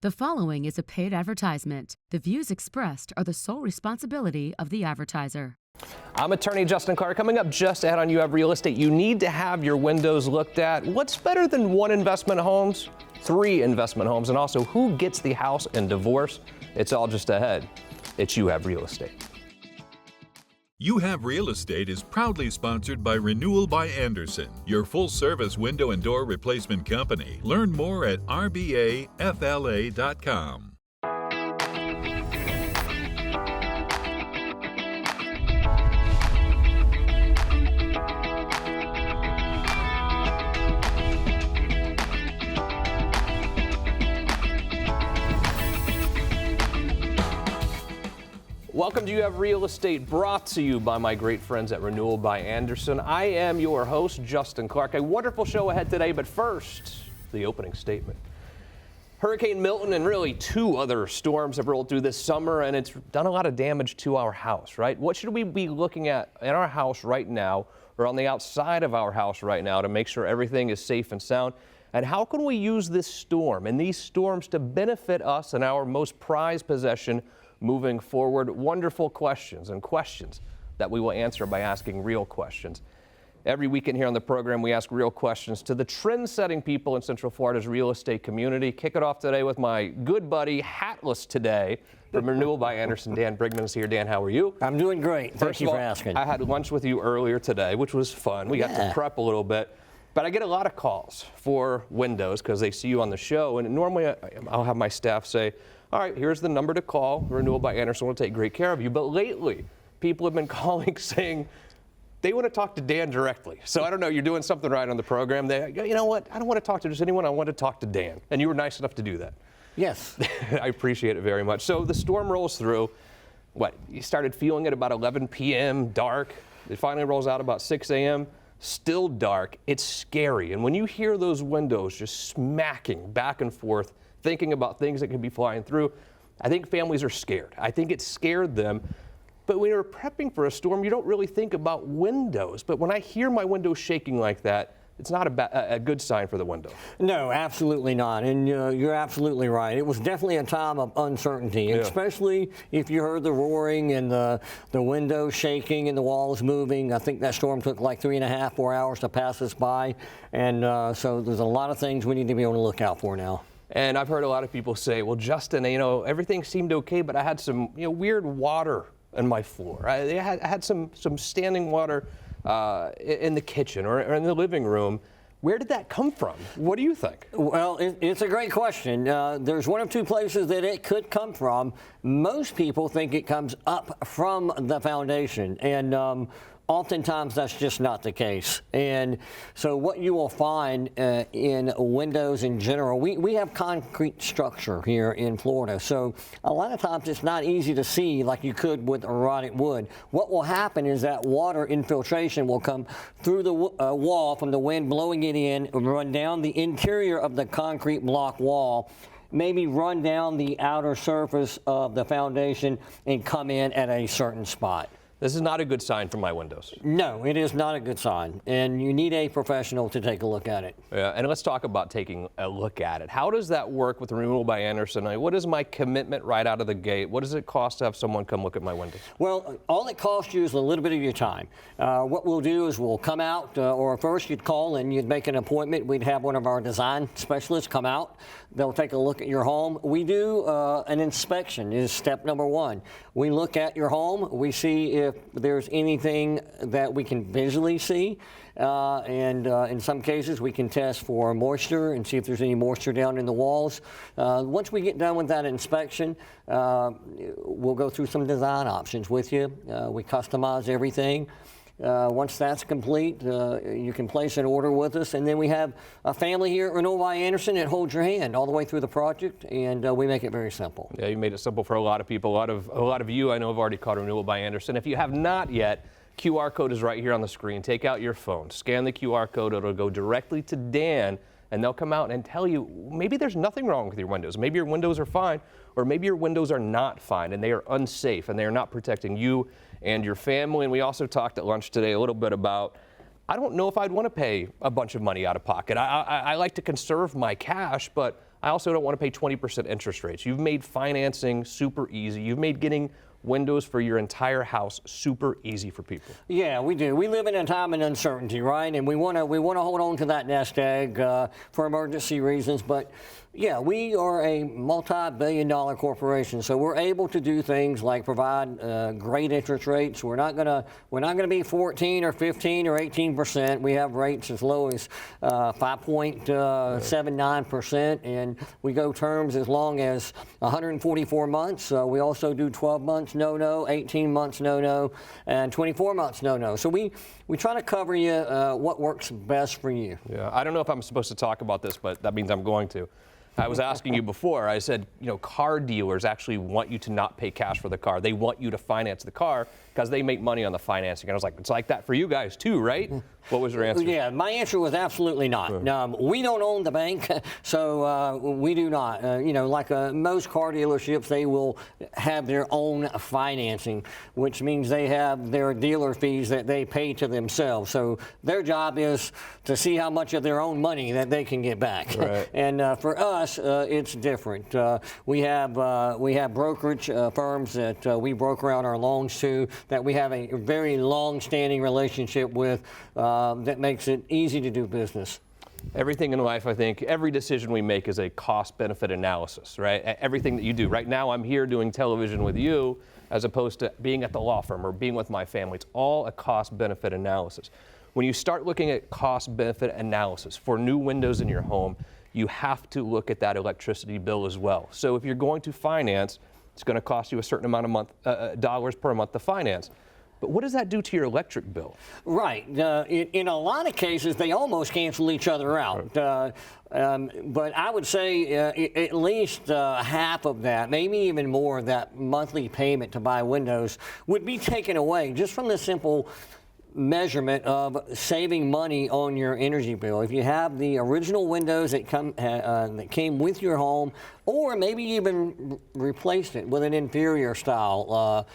The following is a paid advertisement. The views expressed are the sole responsibility of the advertiser. I'm attorney Justin Clark. Coming up just ahead on You Have Real Estate, you need to have your windows looked at. What's better than one investment homes? 3 investment homes. And also, who gets the house in divorce? It's all just ahead. It's You Have Real Estate. You Have Real Estate is proudly sponsored by Renewal by Anderson, your full-service window and door replacement company. Learn more at rbafla.com. Welcome to You Have Real Estate, brought to you by my great friends at Renewal by Anderson. I am your host, Justin Clark. A wonderful show ahead today, but first, the opening statement. Hurricane Milton and really 2 other storms have rolled through this summer, and it's done a lot of damage to our house, right? What should we be looking at in our house right now, or on the outside of our house right now, to make sure everything is safe and sound? And how can we use this storm and these storms to benefit us and our most prized possession moving forward? Wonderful questions, and questions that we will answer by asking real questions. Every weekend here on the program, we ask real questions to the trend-setting people in Central Florida's real estate community. Kick it off today with my good buddy, hatless today, from Renewal by Anderson. Dan Brigman is here. Dan, how are you? I'm doing great. Thank you for asking. I had lunch with you earlier today, which was fun. We got to prep a little bit. But I get a lot of calls for windows because they see you on the show. And normally I'll have my staff say, all right, here's the number to call. Renewal by Anderson will take great care of you. But lately, people have been calling saying they want to talk to Dan directly. So I don't know, you're doing something right on the program. They go, you know what, I don't want to talk to just anyone. I want to talk to Dan. And you were nice enough to do that. Yes. I appreciate it very much. So the storm rolls through. You started feeling it about 11 p.m., dark. It finally rolls out about 6 a.m., still dark. It's scary. And when you hear those windows just smacking back and forth, thinking about things that could be flying through, I think families are scared. I think it scared them. But when you're prepping for a storm, you don't really think about windows. But when I hear my windows shaking like that, it's not a good sign for the window. No, absolutely not. And you're absolutely right. It was definitely a time of uncertainty, especially if you heard the roaring and the windows shaking and the walls moving. I think that storm took like 3.5, 4 hours to pass us by. And so there's a lot of things we need to be able to look out for now. And I've heard a lot of people say, well, Justin, everything seemed okay, but I had some weird water in my floor. I had some standing water in the kitchen or in the living room. Where did that come from? What do you think? Well, it's a great question. There's one of 2 places that it could come from. Most people think it comes up from the foundation, and oftentimes that's just not the case. And so what you will find in windows in general, we have concrete structure here in Florida. So a lot of times it's not easy to see like you could with rotted wood. What will happen is that water infiltration will come through the wall from the wind blowing it in, run down the interior of the concrete block wall, maybe run down the outer surface of the foundation and come in at a certain spot. This is not a good sign for my windows. No, it is not a good sign, and you need a professional to take a look at it. Yeah, and let's talk about taking a look at it. How does that work with Renewal by Anderson? What is my commitment right out of the gate? What does it cost to have someone come look at my windows? Well, all it costs you is a little bit of your time. What we'll do is we'll come out, or first you'd call and you'd make an appointment. We'd have one of our design specialists come out. They'll take a look at your home. We do an inspection is step number 1. We look at your home. We see if there's anything that we can visually see. And in some cases, we can test for moisture and see if there's any moisture down in the walls. Once we get done with that inspection, we'll go through some design options with you. We customize everything. Once that's complete, you can place an order with us, and then we have a family here at Renewal by Anderson that holds your hand all the way through the project, and we make it very simple. Yeah, you made it simple for a lot of people. A lot of you I know have already called Renewal by Anderson. If you have not yet, QR code is right here on the screen. Take out your phone, scan the QR code. It'll go directly to Dan, and they'll come out and tell you maybe there's nothing wrong with your windows. Maybe your windows are fine, or maybe your windows are not fine and they are unsafe and they are not protecting you and your family. And we also talked at lunch today a little bit about, I don't know if I'd want to pay a bunch of money out of pocket. I like to conserve my cash, but I also don't want to pay 20% interest rates. You've made financing super easy. You've made getting windows for your entire house super easy for people. Yeah, we do. We live in a time of uncertainty, right? And we want to hold on to that nest egg for emergency reasons. But yeah, we are a multi-billion-dollar corporation, so we're able to do things like provide great interest rates. We're not gonna be 14 or 15 or 18%. We have rates as low as 5.79%, and we go terms as long as 144 months. We also do 12 months no-no, 18 months no-no, and 24 months no-no. So we try to cover you what works best for you. Yeah, I don't know if I'm supposed to talk about this, but that means I'm going to. I was asking you before, I said, car dealers actually want you to not pay cash for the car. They want you to finance the car because they make money on the financing. And I was like, it's like that for you guys too, right? What was your answer? Yeah, my answer was absolutely not. We don't own the bank, so we do not. Like most car dealerships, they will have their own financing, which means they have their dealer fees that they pay to themselves. So their job is to see how much of their own money that they can get back. Right. And for us, it's different. We have brokerage firms that we broker out our loans to, that we have a very long-standing relationship with, that makes it easy to do business. Everything in life, I think, every decision we make is a cost-benefit analysis, right? Everything that you do. Right now, I'm here doing television with you as opposed to being at the law firm or being with my family. It's all a cost-benefit analysis. When you start looking at cost-benefit analysis for new windows in your home, you have to look at that electricity bill as well. So if you're going to finance, it's going to cost you a certain amount of dollars per month to finance. But what does that do to your electric bill? Right. In a lot of cases, they almost cancel each other out. But I would say at least half of that, maybe even more of that monthly payment to buy windows would be taken away just from the simple measurement of saving money on your energy bill. If you have the original windows that came with your home, or maybe even replaced it with an inferior style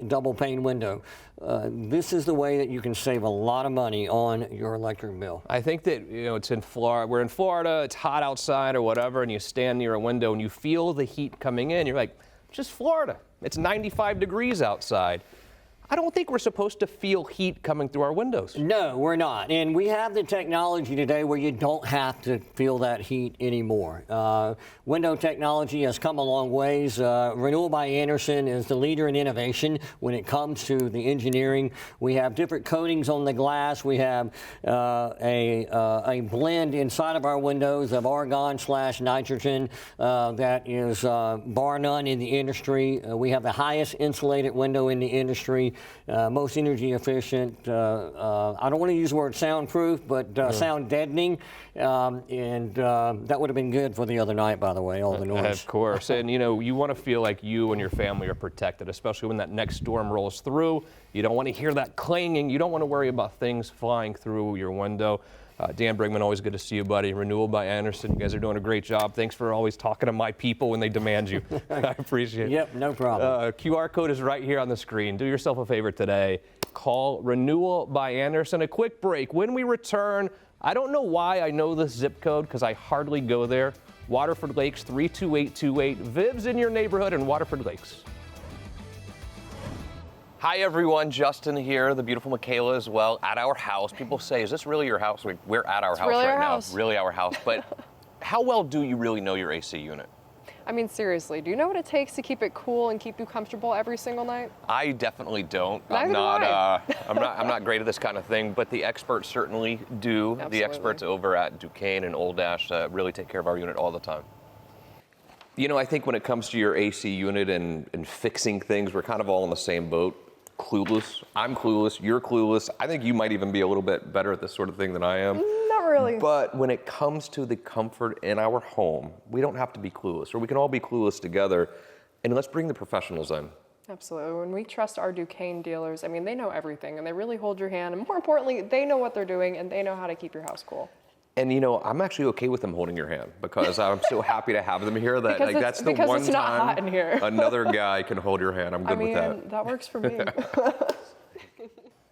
double pane window, this is the way that you can save a lot of money on your electric bill. I think that, it's in Florida. We're in Florida, it's hot outside or whatever, and you stand near a window and you feel the heat coming in. You're like, just Florida. It's 95 degrees outside. I don't think we're supposed to feel heat coming through our windows. No, we're not. And we have the technology today where you don't have to feel that heat anymore. Window technology has come a long ways. Renewal by Andersen is the leader in innovation when it comes to the engineering. We have different coatings on the glass. We have a blend inside of our windows of argon/nitrogen that is bar none in the industry. We have the highest insulated window in the industry. Most energy efficient. I don't want to use the word soundproof, but sound deadening. And that would have been good for the other night, by the way, all the noise. Of course. And, you want to feel like you and your family are protected, especially when that next storm rolls through. You don't want to hear that clanging. You don't want to worry about things flying through your window. Dan Brigman, always good to see you, buddy. Renewal by Andersen, you guys are doing a great job. Thanks for always talking to my people when they demand you. I appreciate it. Yep, no problem. QR code is right here on the screen. Do yourself a favor today. Call Renewal by Andersen. A quick break. When we return, I don't know why I know this zip code because I hardly go there. Waterford Lakes 32828. Viv's in your neighborhood in Waterford Lakes. Hi everyone, Justin here, the beautiful Michaela as well, at our house. People say, is this really your house? We're at our house really right our now. house. Really our house. But how well do you really know your AC unit? I mean, seriously, do you know what it takes to keep it cool and keep you comfortable every single night? I definitely don't. Neither do I. I'm not great at this kind of thing, but the experts certainly do. Absolutely. The experts over at Duquesne and Old Ash really take care of our unit all the time. I think when it comes to your AC unit and fixing things, we're kind of all in the same boat. Clueless. I'm clueless. You're clueless. I think you might even be a little bit better at this sort of thing than I am. Not really. But when it comes to the comfort in our home, we don't have to be clueless, or we can all be clueless together. And let's bring the professionals in. Absolutely. When we trust our Duquesne dealers, I mean, they know everything and they really hold your hand. And more importantly, they know what they're doing and they know how to keep your house cool. And I'm actually okay with them holding your hand because I'm so happy to have them here that that's the one it's not time hot in here. another guy can hold your hand. I'm good with that. That works for me.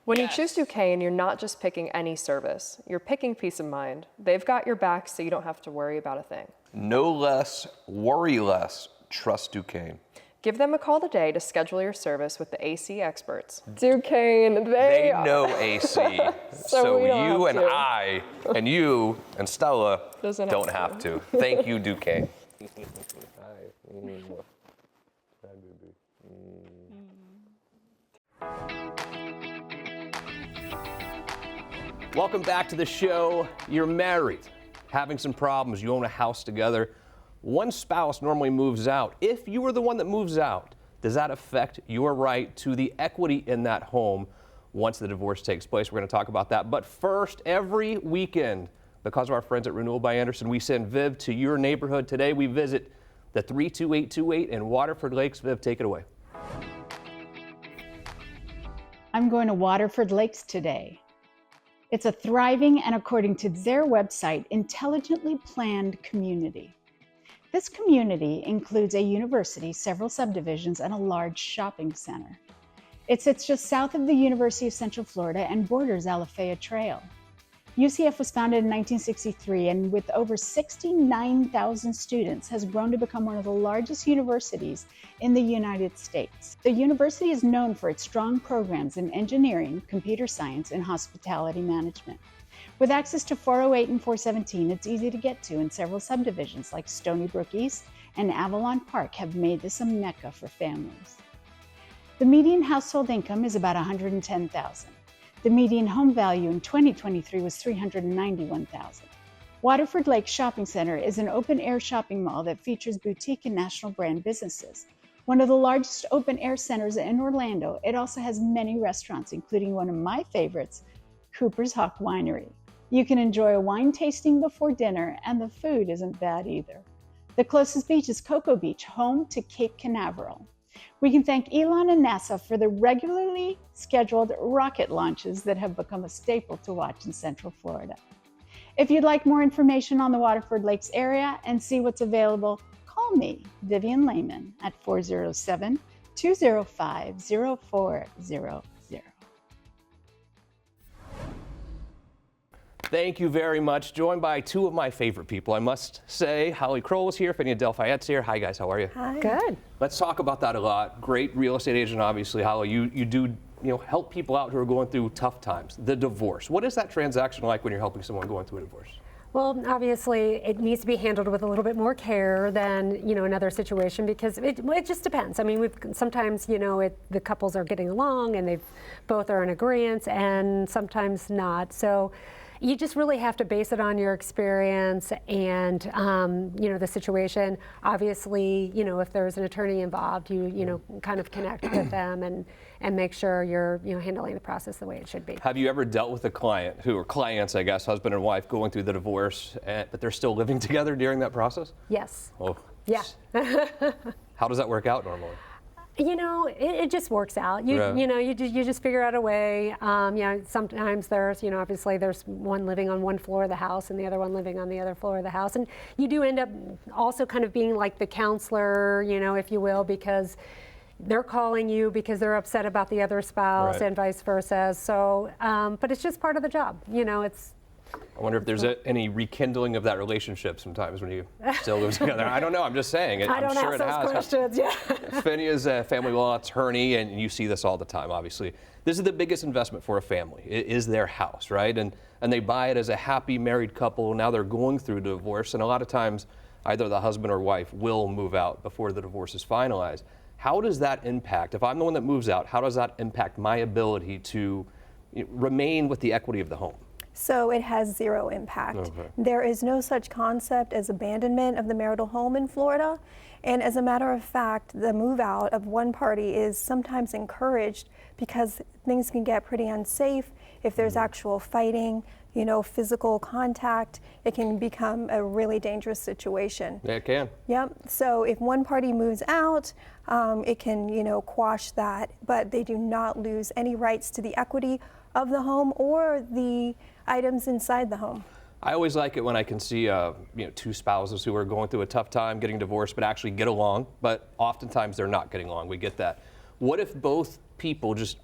When you choose Duquesne, you're not just picking any service. You're picking peace of mind. They've got your back so you don't have to worry about a thing. No less, worry less. Trust Duquesne. Give them a call today to schedule your service with the AC experts. Duquesne, they know AC. So we don't you have and to. I and you and Stella don't have to. Thank you, Duquesne. Welcome back to the show. You're married, having some problems, you own a house together. One spouse normally moves out. If you are the one that moves out, does that affect your right to the equity in that home once the divorce takes place? We're going to talk about that. But first, every weekend, because of our friends at Renewal by Anderson, we send Viv to your neighborhood. Today we visit the 32828 in Waterford Lakes. Viv, take it away. I'm going to Waterford Lakes today. It's a thriving and, according to their website, intelligently planned community. This community includes a university, several subdivisions, and a large shopping center. It sits just south of the University of Central Florida and borders Alafaya Trail. UCF was founded in 1963 and with over 69,000 students has grown to become one of the largest universities in the United States. The university is known for its strong programs in engineering, computer science, and hospitality management. With access to 408 and 417, it's easy to get to, and several subdivisions like Stony Brook East and Avalon Park have made this a mecca for families. The median household income is about $110,000. The median home value in 2023 was $391,000. Waterford Lakes Shopping Center is an open-air shopping mall that features boutique and national brand businesses. One of the largest open-air centers in Orlando, it also has many restaurants, including one of my favorites, Cooper's Hawk Winery. You can enjoy a wine tasting before dinner, and the food isn't bad either. The closest beach is Cocoa Beach, home to Cape Canaveral. We can thank Elon and NASA for the regularly scheduled rocket launches that have become a staple to watch in Central Florida. If you'd like more information on the Waterford Lakes area and see what's available, call me, Vivian Lehman, at 407-205-0400. Thank you very much. Joined by two of my favorite people, I must say. Holly Kroll is here, Finney Delphayette's here. Hi guys, how are you? Hi. Good. Let's talk about that a lot. Great real estate agent, obviously. Holly, you do help people out who are going through tough times. The divorce. What is that transaction like when you're helping someone going through a divorce? Well, obviously, it needs to be handled with a little bit more care than another situation because it just depends. I mean, sometimes the couples are getting along and they both are in agreement, and sometimes not. So you just really have to base it on your experience and the situation. Obviously, if there's an attorney involved, you kind of connect with them and make sure you're handling the process the way it should be. Have you ever dealt with a client or clients, I guess, husband and wife going through the divorce, but they're still living together during that process? Yes. Oh. Yeah. How does that work out normally? It just works out. You just figure out a way. Sometimes there's, obviously there's one living on one floor of the house and the other one living on the other floor of the house. And you do end up also kind of being like the counselor, if you will, because they're calling you because they're upset about the other spouse and vice versa. So, but it's just part of the job. I wonder if there's any rekindling of that relationship sometimes when you still live together. I don't know. I'm just saying. I'm sure it has. I don't ask those questions. Yeah. Finney is a family law attorney, and you see this all the time. Obviously, this is the biggest investment for a family. It is their house, right? And they buy it as a happy married couple. Now they're going through divorce, and a lot of times, either the husband or wife will move out before the divorce is finalized. How does that impact? If I'm the one that moves out, how does that impact my ability to remain with the equity of the home? So it has zero impact. Okay. There is no such concept as abandonment of the marital home in Florida. And as a matter of fact, the move out of one party is sometimes encouraged because things can get pretty unsafe. If there's actual fighting, physical contact, it can become a really dangerous situation. Yeah, it can. Yep. So if one party moves out, it can, quash that, but they do not lose any rights to the equity of the home or the items inside the home. I always like it when I can see two spouses who are going through a tough time getting divorced but actually get along, but oftentimes they're not getting along. We get that. What if both people just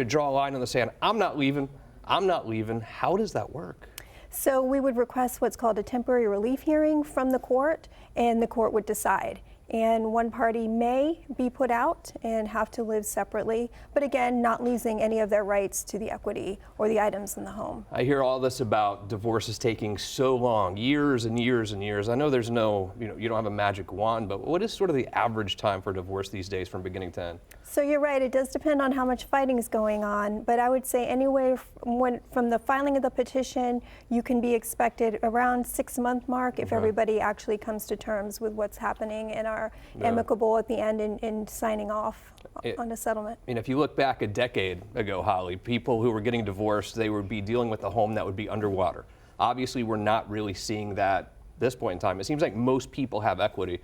draw a line in the sand. I'm not leaving. I'm not leaving. How does that work? So we would request what's called a temporary relief hearing from the court, and the court would decide. And one party may be put out and have to live separately, but again, not losing any of their rights to the equity or the items in the home. I hear all this about divorces taking so long, years and years and years. I know there's no, you don't have a magic wand, but what is sort of the average time for divorce these days from beginning to end? So you're right, it does depend on how much fighting is going on, but I would say anyway, from the filing of the petition, you can be expected around 6-month mark if everybody actually comes to terms with what's happening and are amicable at the end in signing off on a settlement. If you look back a decade ago, Holly, people who were getting divorced, they would be dealing with a home that would be underwater. Obviously, we're not really seeing that at this point in time. It seems like most people have equity.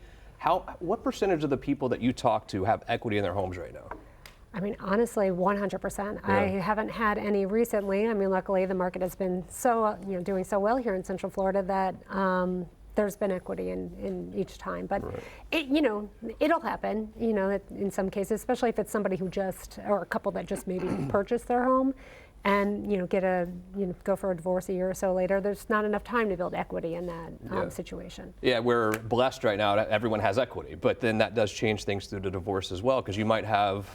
What percentage of the people that you talk to have equity in their homes right now? I mean, honestly, 100%. Yeah. I haven't had any recently. I mean, luckily the market has been so, doing so well here in Central Florida that there's been equity in each time. But it'll happen, in some cases, especially if it's somebody who or a couple that just maybe purchased their home and go for a divorce a year or so later. There's not enough time to build equity in that situation. Yeah, we're blessed right now. Everyone has equity, but then that does change things through the divorce as well, because you might have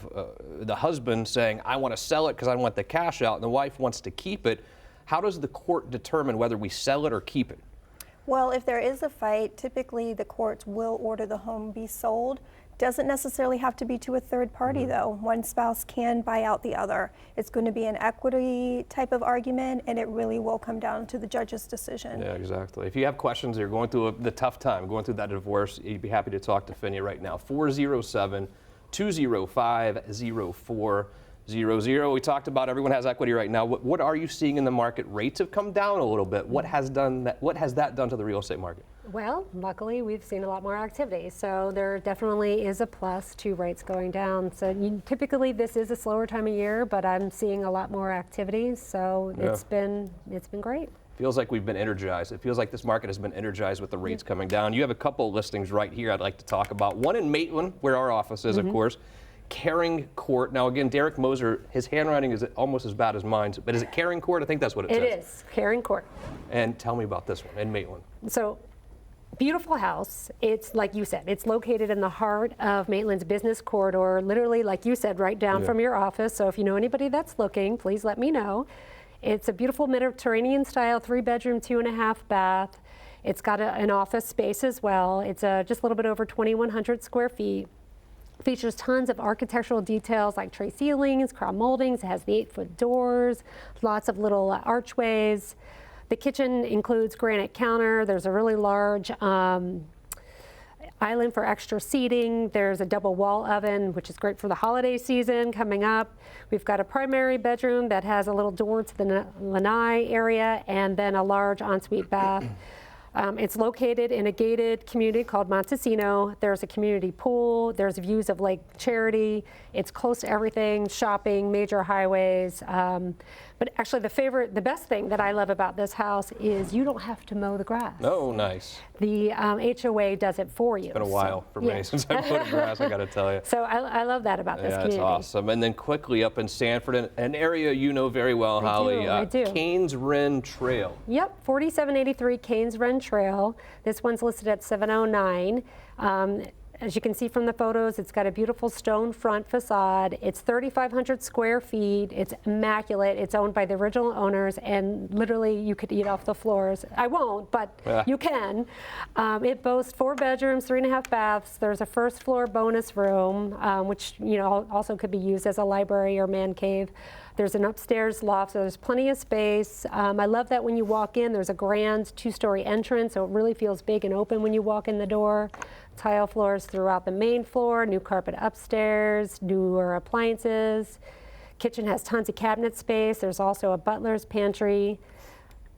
the husband saying, I want to sell it because I want the cash out, and the wife wants to keep it. How does the court determine whether we sell it or keep it? Well, if there is a fight, typically the courts will order the home be sold. Doesn't necessarily have to be to a third party, though. One spouse can buy out the other. It's going to be an equity type of argument, and it really will come down to the judge's decision. Yeah, exactly. If you have questions, you're going through the tough time, going through that divorce, you'd be happy to talk to Finya right now. 407-205-0400. We talked about everyone has equity right now. What are you seeing in the market? Rates have come down a little bit. What has that done to the real estate market? Well, luckily we've seen a lot more activity, so there definitely is a plus to rates going down. So typically this is a slower time of year, but I'm seeing a lot more activity, so it's been great. Feels like we've been energized. It feels like this market has been energized with the rates coming down. You have a couple listings right here I'd like to talk about. One in Maitland, where our office is, of course. Caring Court. Now again, Derek Moser, his handwriting is almost as bad as mine, but is it Caring Court? I think that's what it says. It is, Caring Court. And tell me about this one in Maitland. So, beautiful house. It's like you said, it's located in the heart of Maitland's business corridor, literally like you said, right down from your office. So if you know anybody that's looking, please let me know. It's a beautiful Mediterranean style 3-bedroom, 2.5 bath. It's got an office space as well. It's just a little bit over 2,100 square feet. Features tons of architectural details like tray ceilings, crown moldings. It has the 8-foot doors, lots of little archways. The kitchen includes granite counter. There's a really large island for extra seating. There's a double wall oven, which is great for the holiday season coming up. We've got a primary bedroom that has a little door to the lanai area and then a large ensuite bath. It's located in a gated community called Montesino. There's a community pool. There's views of Lake Charity. It's close to everything, shopping, major highways. But actually the best thing that I love about this house is you don't have to mow the grass. Oh, nice. The HOA does it for you. It's been a while for me since I put grass, I got to tell you. So I love that about this community. Yeah, it's awesome. And then quickly up in Sanford, an area you know very well, Holly. I do. Canes Run Trail. Yep, 4783 Canes Run Trail. This one's listed at $709. As you can see from the photos, it's got a beautiful stone front facade. It's 3,500 square feet. It's immaculate. It's owned by the original owners, and literally you could eat off the floors. I won't, but you can. It boasts 4 bedrooms, 3.5 baths. There's a first floor bonus room, which also could be used as a library or man cave. There's an upstairs loft, so there's plenty of space. I love that when you walk in, there's a grand 2-story entrance, so it really feels big and open when you walk in the door. Tile floors throughout the main floor, new carpet upstairs, newer appliances. Kitchen has tons of cabinet space. There's also a butler's pantry.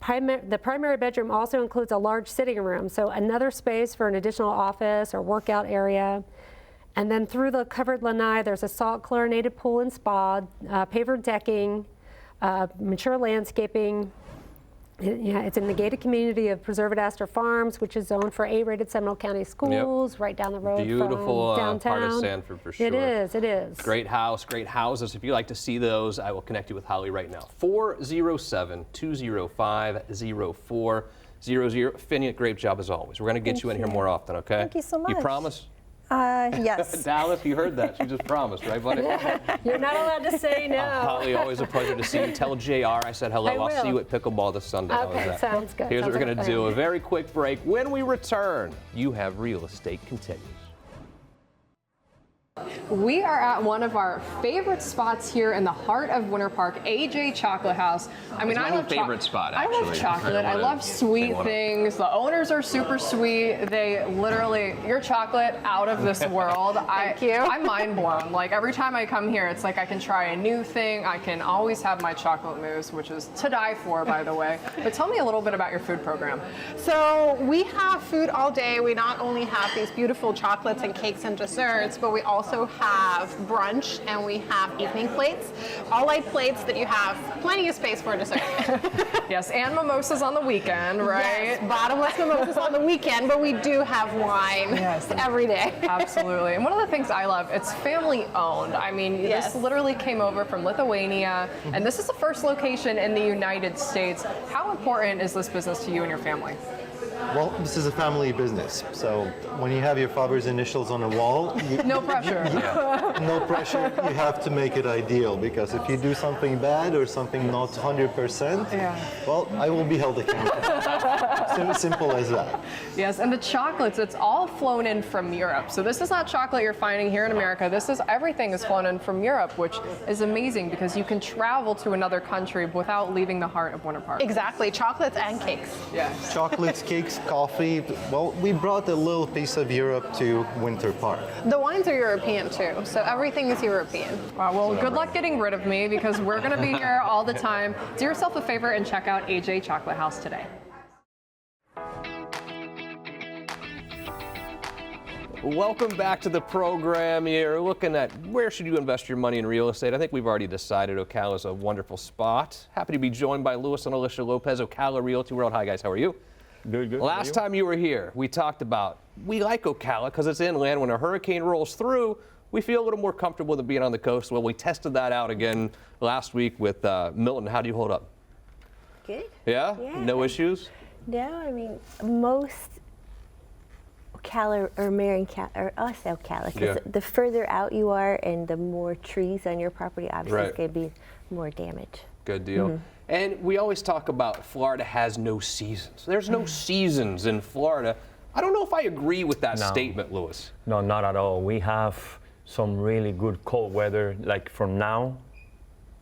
The primary bedroom also includes a large sitting room, so another space for an additional office or workout area. And then through the covered lanai, there's a salt chlorinated pool and spa, paver decking, mature landscaping. Yeah, it's in the gated community of Preserve at Astor Farms, which is zoned for A-rated Seminole County schools, right down the road Beautiful from downtown. part of Sanford for sure. It is, it is. Great house, great houses. If you'd like to see those, I will connect you with Holly right now. 407-205-0400. Finia, great job as always. We're going to get you in here more often, okay? Thank you so much. You promise? Yes. Dallas, you heard that. She just promised, right, buddy? You're not allowed to say no. Holly, always a pleasure to see you. Tell JR I said hello. I'll see you at pickleball this Sunday. How is Okay, that? sounds good. Here's Sounds what we're like going a to do. plan. A very quick break. When we return, You Have Real Estate continues. We are at one of our favorite spots here in the heart of Winter Park, AJ Chocolate House. I mean, It's my I new love favorite spot, I love actually. chocolate. I love sweet things. The owners are super sweet. They literally, your chocolate out of this world. Thank you. I'm mind blown. Like every time I come here, it's like I can try a new thing. I can always have my chocolate mousse, which is to die for, by the way. But tell me a little bit about your food program. So we have food all day. We not only have these beautiful chocolates and cakes and desserts, but we also have brunch and we have evening plates. All light plates that you have plenty of space for dessert. Yes, and mimosas on the weekend, right? Yes, bottomless mimosas on the weekend, but we do have wine every day. Absolutely. And one of the things I love, it's family owned. I mean, this literally came over from Lithuania, and this is the first location in the United States. How important is this business to you and your family? Well, this is a family business, so when you have your father's initials on a wall, no pressure. No pressure, you have to make it ideal, because if you do something bad or something not 100%, well, I will be held accountable. Simple as that. Yes, and the chocolates, it's all flown in from Europe. So this is not chocolate you're finding here in America. Everything is flown in from Europe, which is amazing because you can travel to another country without leaving the heart of Winter Park. Exactly, chocolates and cakes. Yes. Chocolates, cakes, coffee. Well, we brought a little piece of Europe to Winter Park. The wines are European too, so everything is European. Wow, well, good luck getting rid of me because we're going to be here all the time. Do yourself a favor and check out AJ Chocolate House today. Welcome back to the program. You're looking at where should you invest your money in real estate. I think we've already decided Ocala is a wonderful spot. Happy to be joined by Louis and Elisha Lopez, Ocala Realty World. Hi, guys. How are you? Good. Last time you were here, we talked about we like Ocala because it's inland. When a hurricane rolls through, we feel a little more comfortable than being on the coast. Well, we tested that out again last week with Milton. How do you hold up? Good. Yeah? No issues? No, I mean, most Ocala or Marion County, or I'll say Ocala, because the further out you are and the more trees on your property, obviously it's going to be more damage. Good deal. And we always talk about Florida has no seasons. There's no seasons in Florida. I don't know if I agree with that statement, Louis. No, not at all. We have some really good cold weather, like from now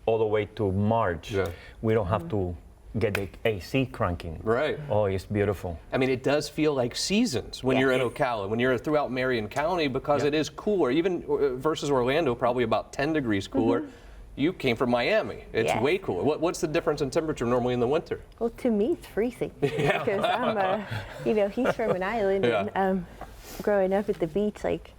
all the way to March. We don't have to get the AC cranking. Right. Oh, it's beautiful. I mean, it does feel like seasons when you're in Ocala, when you're throughout Marion County, because it is cooler, even versus Orlando, probably about 10 degrees cooler. You came from Miami. It's way cooler. What's the difference in temperature normally in the winter? Well, to me, it's freezing because I'm, he's from an island, and growing up at the beach, like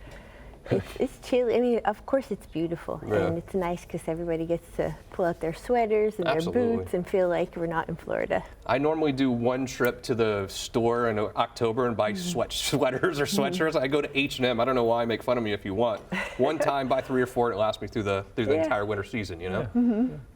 it's chilly. I mean, of course, it's beautiful, and it's nice because everybody gets to pull out their sweaters and their boots and feel like we're not in Florida. I normally do one trip to the store in October and buy sweaters or sweatshirts. I go to H&M. I don't know why. Make fun of me if you want. One time, buy 3 or 4. It lasts me through the entire winter season. You know.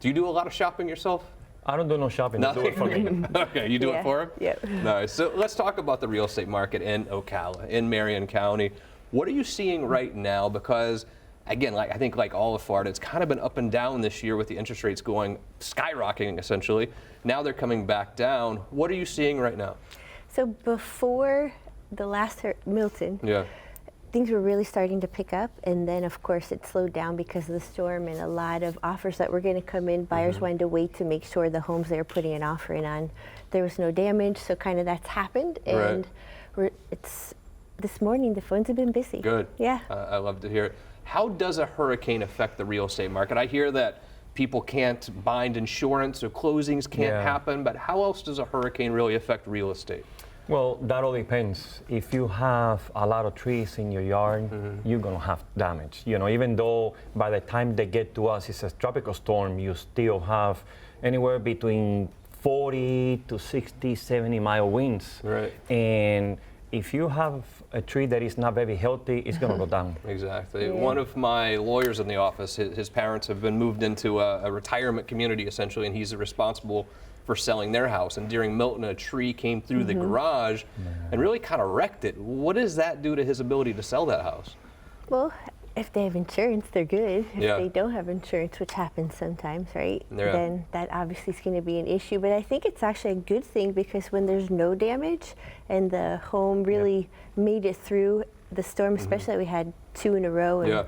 Do you do a lot of shopping yourself? I don't do no shopping. They do it for me. Okay, you do it for him? Yep. Nice. So let's talk about the real estate market in Ocala, in Marion County. What are you seeing right now? Because, again, I think like all of Florida, it's kind of been up and down this year with the interest rates skyrocketing, essentially. Now they're coming back down. What are you seeing right now? So before the last Milton, things were really starting to pick up, and then of course it slowed down because of the storm and a lot of offers that were going to come in. Buyers wanted to wait to make sure the homes they were putting an offer in on, there was no damage, so kind of that's happened, and this morning the phones have been busy. Good. Yeah. I love to hear it. How does a hurricane affect the real estate market? I hear that people can't bind insurance or closings can't happen, but how else does a hurricane really affect real estate? Well, that all depends. If you have a lot of trees in your yard, you're going to have damage. You know, even though by the time they get to us, it's a tropical storm, you still have anywhere between 40 to 60, 70-mile winds. Right. And if you have a tree that is not very healthy, it's going to go down. Exactly. One of my lawyers in the office, his parents have been moved into a retirement community, essentially, and he's responsible for selling their house. And during Milton, a tree came through the garage and really kind of wrecked it. What does that do to his ability to sell that house? Well, if they have insurance, they're good. If Yeah. they don't have insurance, which happens sometimes, right? Yeah. Then that obviously is going to be an issue. But I think it's actually a good thing because when there's no damage and the home really made it through the storm, especially that we had 2 in a row, and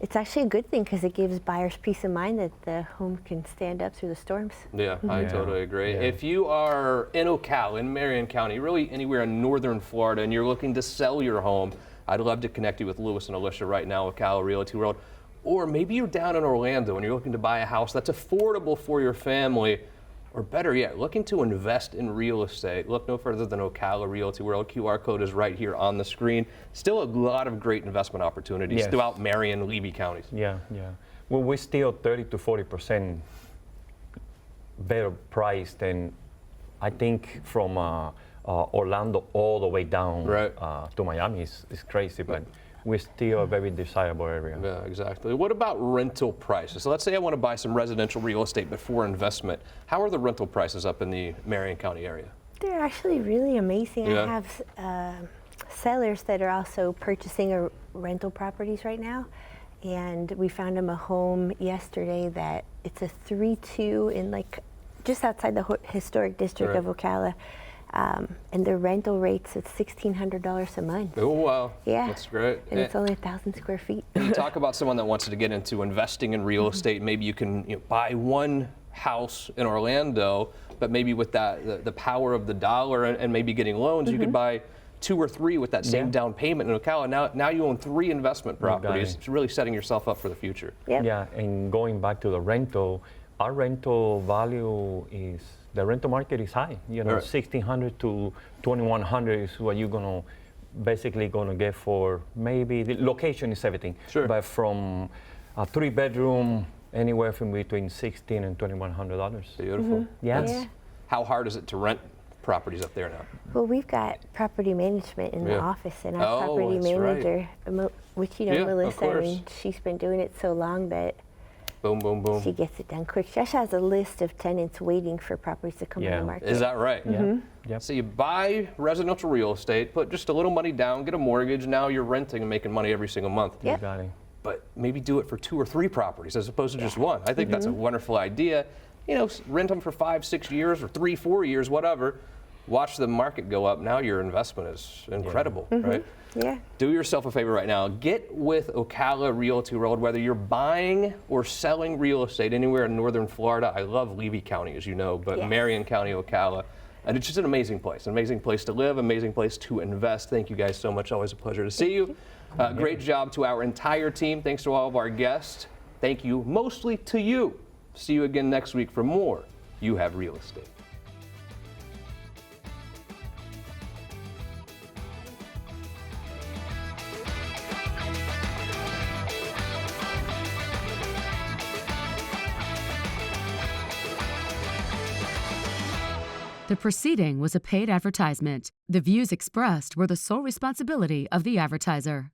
it's actually a good thing because it gives buyers peace of mind that the home can stand up through the storms. Yeah, I totally agree. If you are in Ocala, in Marion County, really anywhere in northern Florida, and you're looking to sell your home, I'd love to connect you with Lewis and Elisha right now, Ocala Realty World. Or maybe you're down in Orlando and you're looking to buy a house that's affordable for your family, or better yet, looking to invest in real estate. Look no further than Ocala Realty World. QR code is right here on the screen. Still a lot of great investment opportunities throughout Marion, Levy counties. Yeah. Well, we're still 30 to 40% better priced than I think from Orlando all the way down to Miami is crazy, but we're still a very desirable area. Yeah, exactly. What about rental prices? So let's say I want to buy some residential real estate before investment. How are the rental prices up in the Marion County area? They're actually really amazing. Yeah. I have sellers that are also purchasing rental properties right now. And we found them a home yesterday that it's a 3-2 in like just outside the historic district of Ocala. And the rental rates, it's $1,600 a month. Oh, wow. Yeah. That's great. And it's only 1,000 square feet. You talk about someone that wants to get into investing in real estate. Maybe you can buy one house in Orlando, but maybe with that the power of the dollar and maybe getting loans, you could buy 2 or 3 with that same down payment in Ocala. Now you own 3 investment properties. It's really setting yourself up for the future. Yep. Yeah, and going back to the rental, our rental value is, the rental market is high. You know, $1,600 to $2,100 is what you're gonna basically gonna get for, maybe the location is everything. Sure. But from a 3-bedroom, anywhere from between $1,600 and $2,100. Beautiful. Yes. Yeah. How hard is it to rent properties up there now? Well, we've got property management in the office, and our Oh, property that's right. manager, which you know, Melissa, I mean, she's been doing it so long that boom, boom, boom. she gets it done quick. She actually has a list of tenants waiting for properties to come on the market. Is that right? Yep. So you buy residential real estate, put just a little money down, get a mortgage, now you're renting and making money every single month. Yep. You got it. But maybe do it for 2 or 3 properties as opposed to just one. I think that's a wonderful idea. You know, rent them for 5, 6 years or 3, 4 years, whatever. Watch the market go up. Now your investment is incredible, right? Yeah. Do yourself a favor right now. Get with Ocala Realty World, whether you're buying or selling real estate anywhere in northern Florida. I love Levy County, as you know, but Marion County, Ocala. And it's just an amazing place to live, amazing place to invest. Thank you guys so much. Always a pleasure to see you. Great job to our entire team. Thanks to all of our guests. Thank you mostly to you. See you again next week for more You Have Real Estate. The proceeding was a paid advertisement. The views expressed were the sole responsibility of the advertiser.